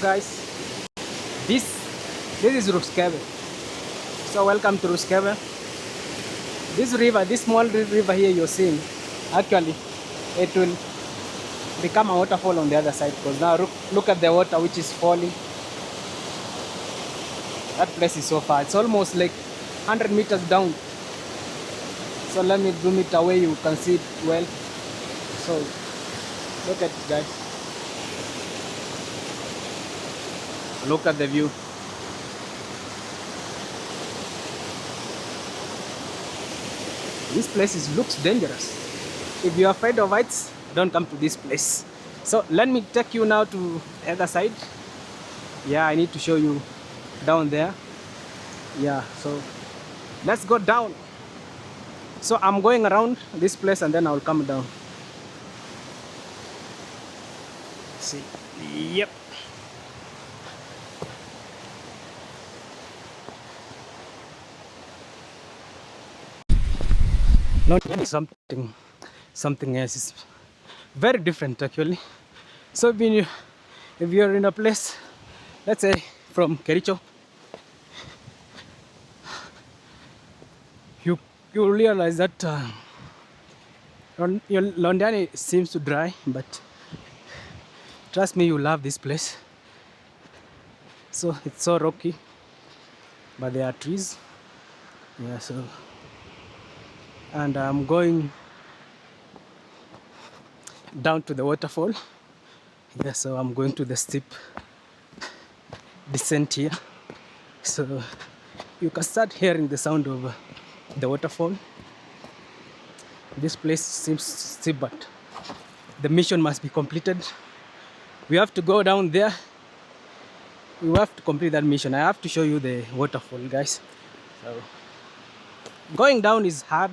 Guys, this is Ruskebe. So welcome to Ruskebe. This river, this small river here you're seeing, actually it will become a waterfall on the other side, because now look at the water which is falling. That place is so far, it's almost like 100 meters down. So let me zoom it away, you can see it well. So look at it, guys. Look at the view. This place looks dangerous. If you are afraid of heights, don't come to this place. So let me take you now to the other side. Yeah, I need to show you down there. Yeah, so let's go down. So I'm going around this place and then I'll come down. See, yep. Not something else. Is very different actually. So if you're in a place, let's say from Kericho, you realize that your Londiani seems to dry, but trust me, you love this place. So it's so rocky, but there are trees. Yeah, so and I'm going down to the waterfall. Yeah, so I'm going to the steep descent here. So you can start hearing the sound of the waterfall. This place seems steep, but the mission must be completed. We have to go down there. We have to complete that mission. I have to show you the waterfall, guys. So going down is hard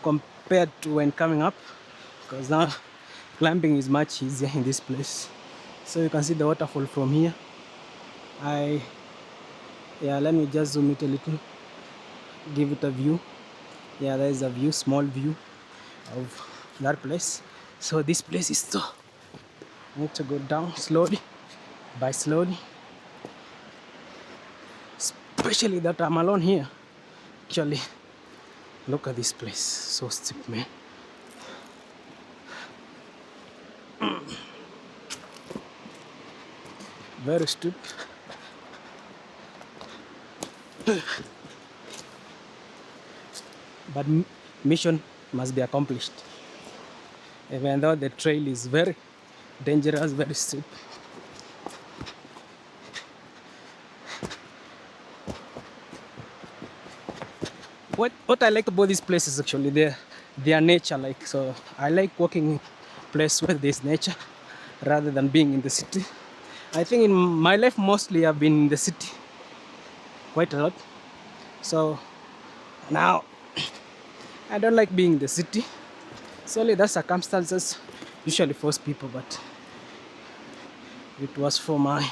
compared to when coming up, because now climbing is much easier in this place. So you can see the waterfall from here. Let me just zoom it a little, give it a view. Yeah, there is a view, small view of that place. So this place is so, I need to go down slowly by slowly, especially that I'm alone here. Actually, look at this place, so steep, man. Very steep. But mission must be accomplished, even though the trail is very dangerous, very steep. What I like about this place is actually their nature. Like, so I like walking in place where there's nature rather than being in the city. I think in my life mostly I've been in the city quite a lot. So now I don't like being in the city. Solely the circumstances usually force people, but it was for my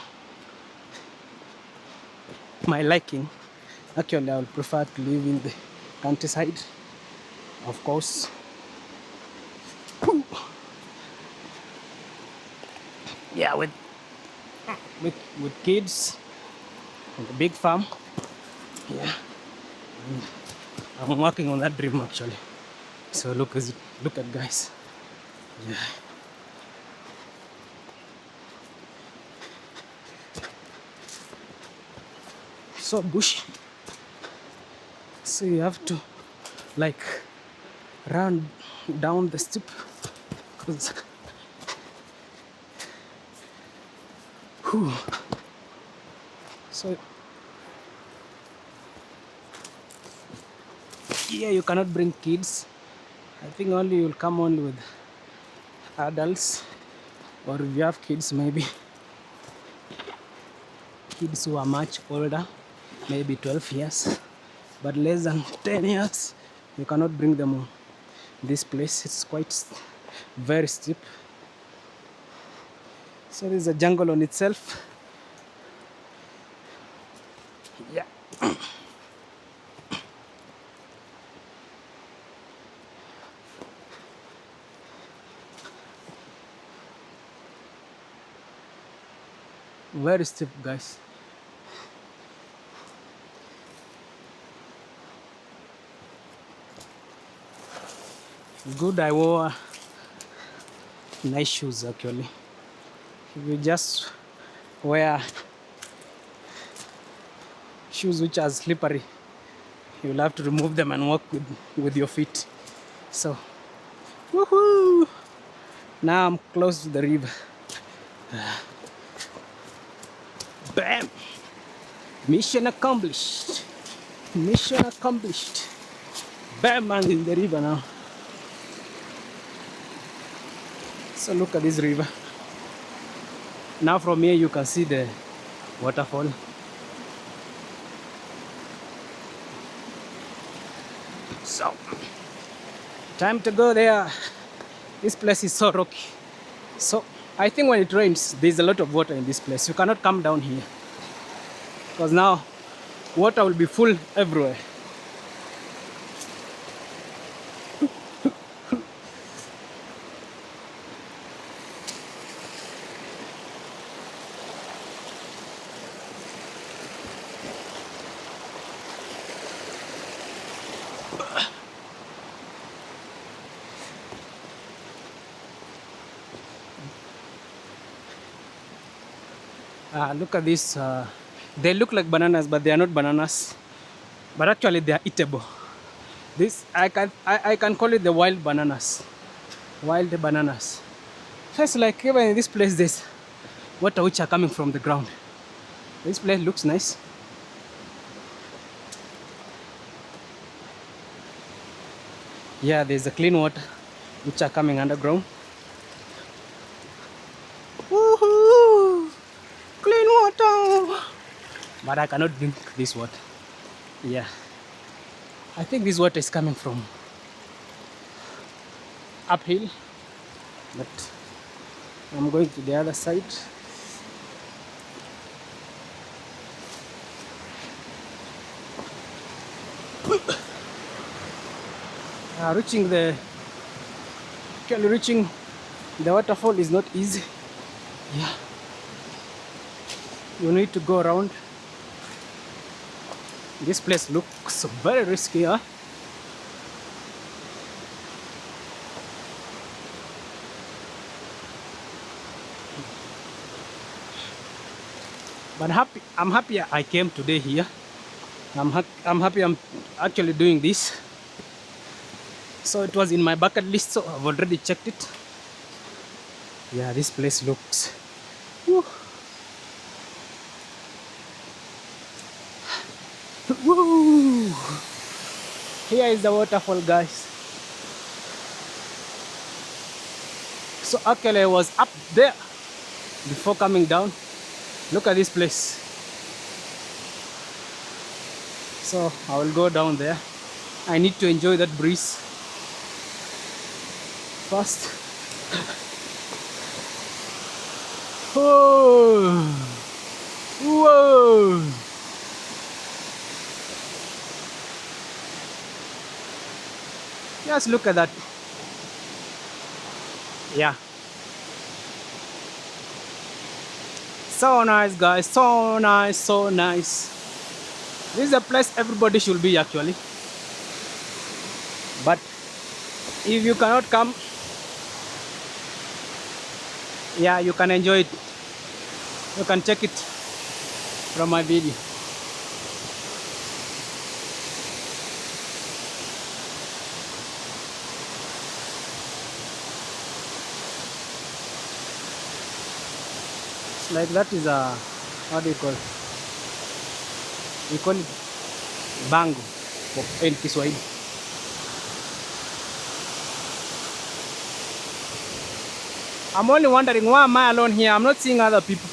liking. Actually, I would prefer to live in the countryside, of course. Yeah, with kids and a big farm. Yeah, I'm working on that dream actually. So look at guys. Yeah. So bushy. So you have to like run down the steep, because so yeah, you cannot bring kids. I think only you'll come only with adults, or if you have kids, maybe kids who are much older, maybe 12 years, but less than 10 years, you cannot bring them on this place. It's quite very steep. So there's a jungle on itself. Yeah. Very steep, guys. Good, I wore nice shoes actually. If you just wear shoes which are slippery, you'll have to remove them and walk with your feet. So, woohoo! Now I'm close to the river. Bam! Mission accomplished. Mission accomplished. Bam! I'm in the river now. So look at this river. Now from here you can see the waterfall. So, time to go there. This place is so rocky. So, I think when it rains, there's a lot of water in this place. You cannot come down here. Because now, water will be full everywhere. Look at this. They look like bananas, but they are not bananas. But actually, they are eatable. This I can call it the wild bananas. Wild bananas. So it's like even in this place, there's water which are coming from the ground. This place looks nice. Yeah, there's a clean water which are coming underground. Woohoo! Clean water! But I cannot drink this water. Yeah. I think this water is coming from uphill. But I'm going to the other side. Reaching the waterfall is not easy. Yeah. You need to go around. This place looks very risky, huh? But I'm happy I came today here. I'm happy I'm actually doing this. So it was in my bucket list, so I've already checked it. Yeah, this place looks... Woo. Woo. Here is the waterfall, guys. So actually I was up there before coming down. Look at this place. So I will go down there. I need to enjoy that breeze first. Oh, whoa! Just look at that. Yeah. So nice, guys. So nice, so nice. This is a place everybody should be actually. But if you cannot come, yeah, you can enjoy it. You can check it from my video. It's like that is a, what do you call it? We call it bango in Kiswahili. I'm only wondering, why am I alone here? I'm not seeing other people.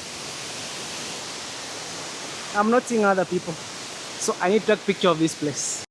So I need to take a picture of this place.